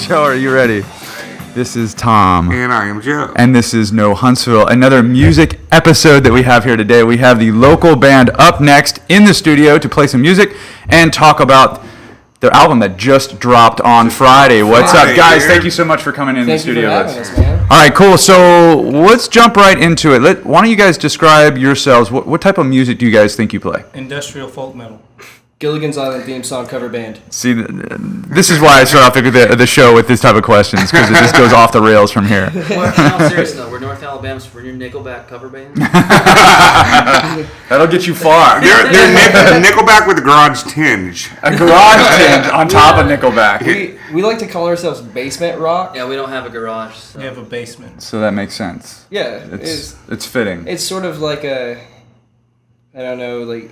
Joe, are you ready? This is Tom. And I am Joe. And this is No Huntsville, another music episode that we have here today. We have the local band up next in the studio to play some music and talk about their album that just dropped on Friday. What's up, guys? Thank you so much for coming in the studio. Thank you for having us, man. All right, cool. So let's jump right into it. Why don't you guys describe yourselves? What type of music do you guys think you play? Industrial folk metal. Gilligan's Island theme song cover band. See, this is why I start off the show with this type of questions, because it just goes off the rails from here. Well, no, seriously, though, we're North Alabama's premier Nickelback cover band. That'll get you far. They're Nickelback with a garage tinge. A garage tinge on top of Nickelback. We like to call ourselves basement rock. Yeah, we don't have a garage. So. We have a basement. So that makes sense. Yeah, It's fitting. It's sort of like a, I don't know, like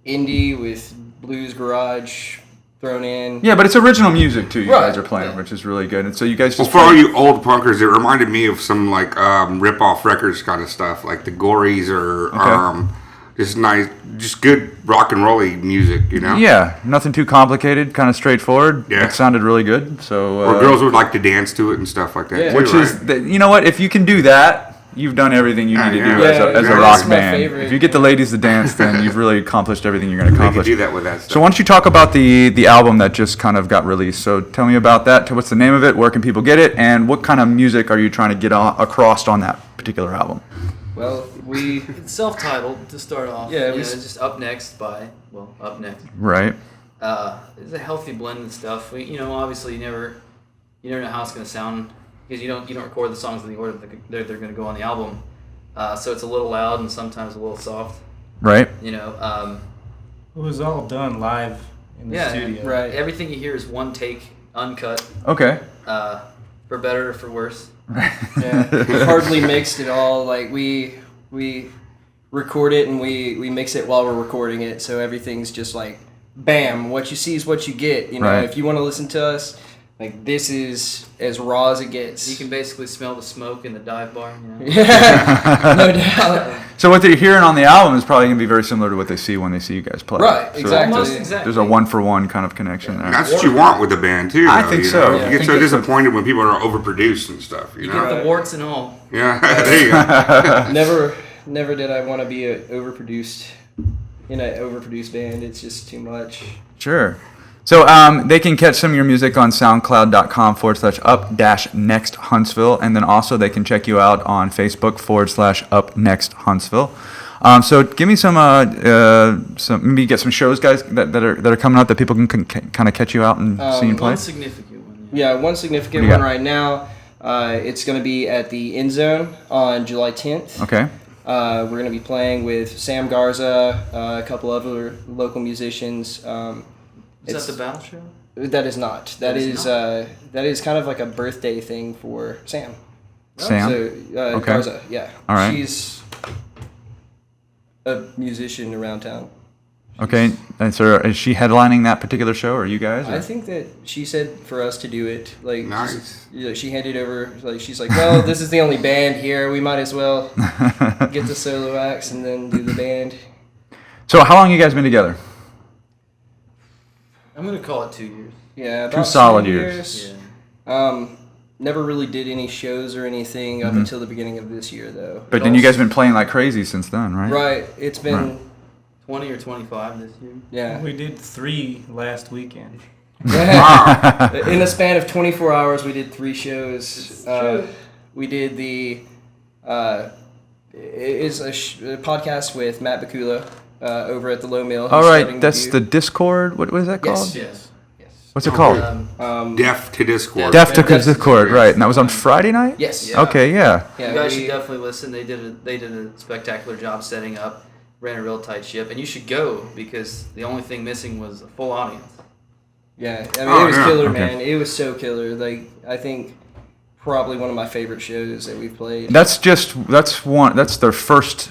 indie with blues garage thrown in. Yeah, but it's original music too. You Right. guys are playing, which is really good. And so you guys Well, just for all you old punkers, it reminded me of some like rip-off records kind of stuff, like the Gories or just nice, just good rock and rolly music, you know? Yeah, nothing too complicated, kind of straightforward. Yeah. It sounded really good. So Or girls would like to dance to it and stuff like that. Yeah. too, which right? is, you know what? If you can do that, you've done everything you need to do Yeah, as a exactly. rock That's my band. favorite. If you get the ladies to dance, then you've really accomplished everything you're going to They could accomplish. do that with that stuff. So why don't you talk about the album that just kind of got released? So tell me about that. What's the name of it? Where can people get it? And what kind of music are you trying to get across on that particular album? Well, It's self-titled to start off. Yeah, it's just Up Next by, Up Next. Right. It's a healthy blend of stuff. Obviously you never know how it's going to sound because you don't record the songs in the order that they're going to go on the album. So it's a little loud and sometimes a little soft. Right. You know. It was all done live in the studio. right. Everything you hear is one take, uncut. Okay. For better or for worse. yeah, hardly mixed at all. Like we record it and we mix it while we're recording it, so everything's just like, bam, what you see is what you get. You know, Right. if you want to listen to us, like this is as raw as it gets. You can basically smell the smoke in the dive bar. You know? Yeah, no doubt. So what they're hearing on the album is probably going to be very similar to what they see when they see you guys play. Right, So exactly. Almost exactly. There's a one-for-one kind of connection there. That's what you want with a band, too. I though, think you so. know? Yeah. You I get think so that's disappointed when people are overproduced and stuff, you You know? get the warts and all. Yeah, there you go. Never did I want to be in an overproduced band. It's just too much. Sure. So they can catch some of your music on soundcloud.com/up-next Huntsville, and then also they can check you out on Facebook /up-next Huntsville. So give me some maybe get some shows, guys, that are coming out that people can kind of catch you out and see you play. One significant one. Yeah, one significant What do you one got? right now. It's going to be at the End Zone on July 10th. Okay. We're going to be playing with Sam Garza, a couple other local musicians. Is that the battle show? That is not. That is kind of like a birthday thing for Sam. Sam. So Okay. Garza, yeah. All right. She's a musician around town. Okay. And so is she headlining that particular show, or you guys? Or? I think that she said for us to do it. Like, Nice. she handed over. Like, she's like, well, this is the only band here. We might as well get the solo acts and then do the band. So how long you guys been together? I'm going to call it 2 years. Yeah, about 2 solid 2 years. Yeah. Never really did any shows or anything up until the beginning of this year, though. But then you guys been playing like crazy since then, right? Right. It's been 20 or 25 this year. yeah. We did 3 last weekend. In the span of 24 hours, we did 3 shows. We did the a podcast with Matt Bakula over at the Low Mill. All He's right. starting That's to the do- Discord. What is that called? Yes. Yes. What's it called? Deaf to Discord. Deaf to Deaf to Discord, right? And that was on Friday night. Yes. Yeah. Okay. Yeah. Yeah, You guys we- should definitely listen. They did a spectacular job setting up, ran a real tight ship, and you should go because the only thing missing was a full audience. Yeah, I mean, Oh, it was yeah. killer, Okay. man. It was so killer. Like, I think probably one of my favorite shows that we've played. That's their first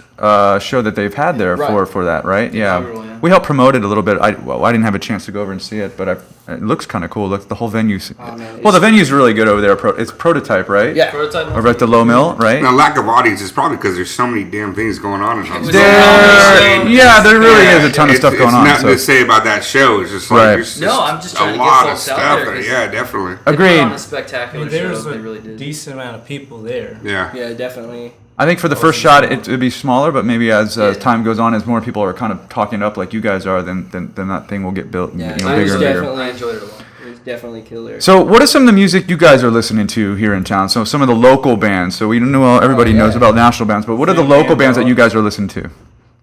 show that they've had there Right. for that, right? Yeah. Totally, yeah. We helped promote it a little bit. I didn't have a chance to go over and see it, but it looks kind of cool. The whole venue. Oh, man, Well, the venue's really good over there. It's Prototype, right? Yeah. Prototype. Over at the Low Mill, right? And the lack of audience is probably because there's so many damn things going on in Huntsville. There, Yeah, there really is a ton of stuff going on. It's nothing to say about that show. It's just like Right. there's No, I'm just trying a to get lot of folks out stuff there, 'cause Yeah, definitely. They put Agreed. on a spectacular show. There's They a really did. decent amount of people there. Yeah. Yeah, definitely. I think for the first shot, it'd be smaller, but maybe as Yeah. time goes on, as more people are kind of talking it up like you guys are, then that thing will get built, Yeah, bigger it was and bigger. definitely. I enjoyed it a lot. It was definitely killer. So, what is some of the music you guys are listening to here in town? So, some of the local bands. So, we know everybody knows about national bands, but what are the Them local Damn bands that you Dogs. guys are listening to?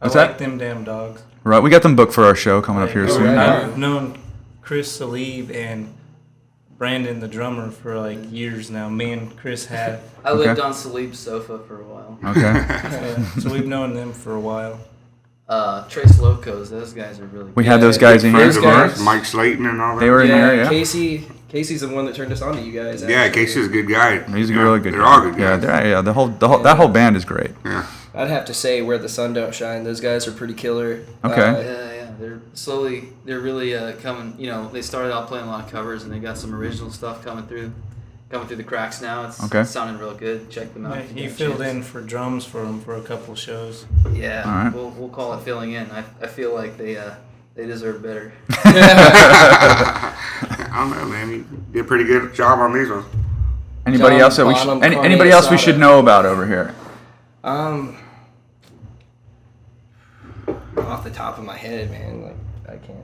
What's I like that? them damn dogs. Right, we got them booked for our show coming up here Oh, soon. right. I've known Chris Salib and Brandon, the drummer, for like years now. Me and Chris have. I lived Okay. on Salib's sofa for a while. Okay. So we've known them for a while. Trace Locos, those guys are really good. We had those guys in here. Friends of ours, guys. Mike Slayton and all that. They were in Yeah, here, yeah. Casey's the one that turned us on to you guys. Yeah, actually. Casey's a good guy. He's a Yeah, really good They're guy. all good Yeah, guys. yeah. That whole band is great. Yeah. I'd have to say where the sun don't shine. Those guys are pretty killer. Okay. Yeah, they're really coming. You know, they started out playing a lot of covers, and they got some original stuff coming through the cracks now. It's Okay. sounding real good. Check them out. if you He get a filled chance. in for drums for them for a couple shows. Yeah, All right. we'll call it filling in. I feel like they deserve better. I don't know, man. You did a pretty good job on these ones. Anybody John else that Bonham, anybody Carne else we should Asada. know about over here? Off the top of my head, man, like I can't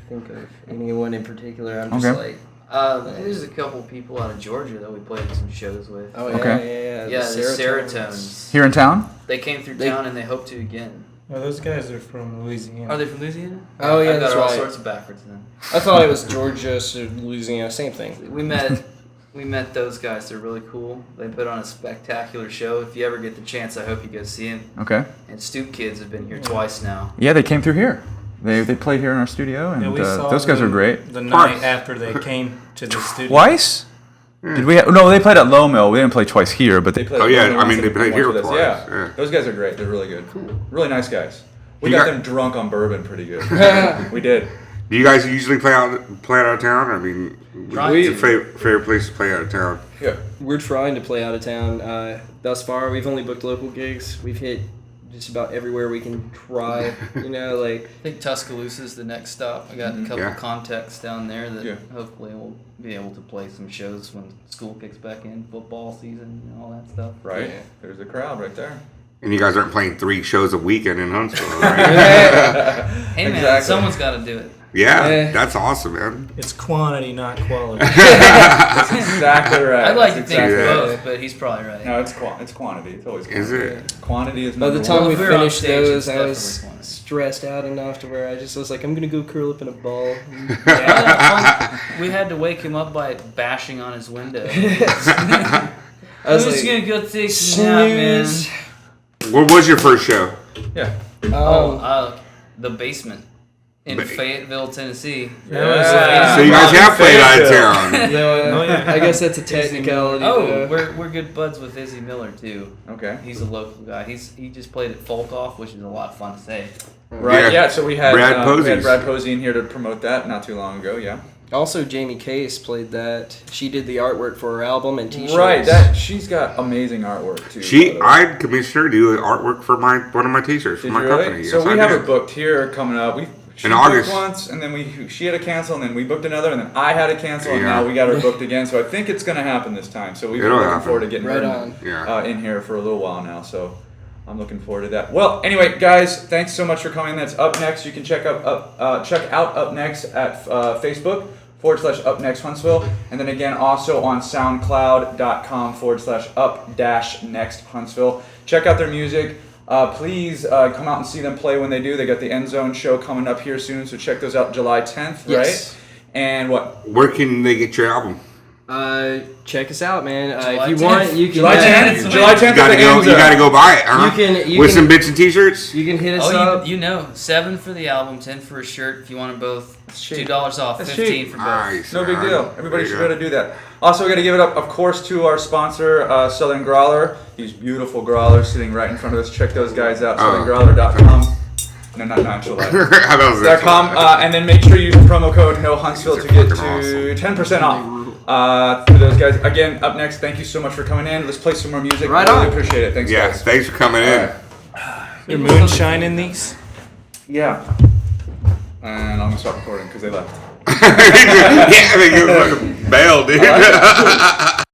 think of anyone in particular. I'm just Okay. like, There's a couple people out of Georgia that we played some shows with. oh yeah, Okay. yeah. Yeah, the Seratones. Here in town? They came through They- town and they hope to again. Well, those guys are from Louisiana. Are they from Louisiana? Oh, yeah, I got that's it all right. sorts of backwards then. I thought it was Georgia, so Louisiana, same thing. We met those guys. They're really cool. They put on a spectacular show. If you ever get the chance, I hope you go see them. Okay. And Stoop Kids have been here twice now. Yeah, they came through here. They played here in our studio, and Yeah, we saw those guys are them great. The night Twice. after they came to the studio. Twice? Did we? No, they played at Low Mill. We didn't play twice here, but they played. Oh, at yeah, Low Mill I mean, once they and played once here with us. twice, Yeah. yeah. Those guys are great. They're really good. Really nice guys. We You got got- them drunk on bourbon pretty good. We did. Do you guys usually play out of town? I mean, Trying it's to. a favorite place to play out of town. Yeah. We're trying to play out of town. Thus far, we've only booked local gigs. We've hit just about everywhere we can try. You know, like I think Tuscaloosa is the next stop. I got a couple Yeah. contacts down there that Yeah. hopefully we'll be able to play some shows when school kicks back in, football season, and all that stuff. Right. Yeah. There's the crowd right there. And you guys aren't playing 3 shows a weekend in Huntsville, right? Hey man, Exactly. someone's got to do it. Yeah, that's awesome, man. It's quantity, not quality. That's exactly right. I'd like to That's think exactly right. both, but he's probably right. No, it's quantity. It's always quantity. Is it? Quantity is by the number time one. we if we were on finished stage, those, it's I was definitely fun. stressed out enough to where I just was like, I'm gonna go curl up in a ball. We had to wake him up by bashing on his window. I was Who's like, gonna go take a nap, man? snooze. What was your first show? Yeah. The basement in Ba- Fayetteville, Tennessee. Yeah. So you guys have played out of Fayetteville. town. No, Oh, yeah. I guess that's a technicality. Oh, though. we're good buds with Izzy Miller too. Okay. He's a local guy. He just played at Folk Off, which is a lot of fun to say. Right. Yeah. Yeah. So we had Brad Posey's. Brad Posey in here to promote that not too long ago. Yeah. Also, Jamie Case played that. She did the artwork for her album and T-shirts. Right. That she's got amazing artwork too. by the way. I commissioned her to do artwork for one of my T-shirts for Did my you really? company. So Yes, we I have did. it booked here coming up. She In booked August. once, and then she had to cancel, and then we booked another, and then I had to cancel, and Yeah. now we got her booked again. So I think it's going to happen this time. So we've been It'll looking happen. forward to getting Right her on. Yeah. in here for a little while now. So I'm looking forward to that. Well, anyway, guys, thanks so much for coming. That's Up Next. You can check out Up Next at Facebook /Up Next Huntsville, and then again also on SoundCloud.com /Up Next Huntsville. Check out their music. Please come out and see them play when they do. They got the End Zone show coming up here soon, so check those out July 10th, Yes. right? And what? Where can they get your album? Check us out, man. July If you 10th. want, you can. July 10th? July 10th You at gotta the go. End You Zone. gotta go buy it, huh? You With can- some bits and T-shirts. You can hit us Oh, up. you know, $7 for the album, 10 for a shirt. If you want them both, cheap. $2 off, That's 15 cheap. for both. Nice. No big man. deal. Everybody There should you be able to do that. Also, we got to give it up, of course, to our sponsor, Southern Growler. These beautiful growlers sitting right in front of us. Check those guys out, Oh. southerngrowler.com. No, not July. That was .com, and then make sure you use the promo code No Huntsville to get to 10% off for those guys. Again, Up Next, thank you so much for coming in. Let's play some more music. Right really on. appreciate it. Thanks, Yeah, guys. thanks for coming in. All right. Your moonshine in these? Yeah. And I'm gonna stop recording because they left. Yeah, they go fucking bail, dude.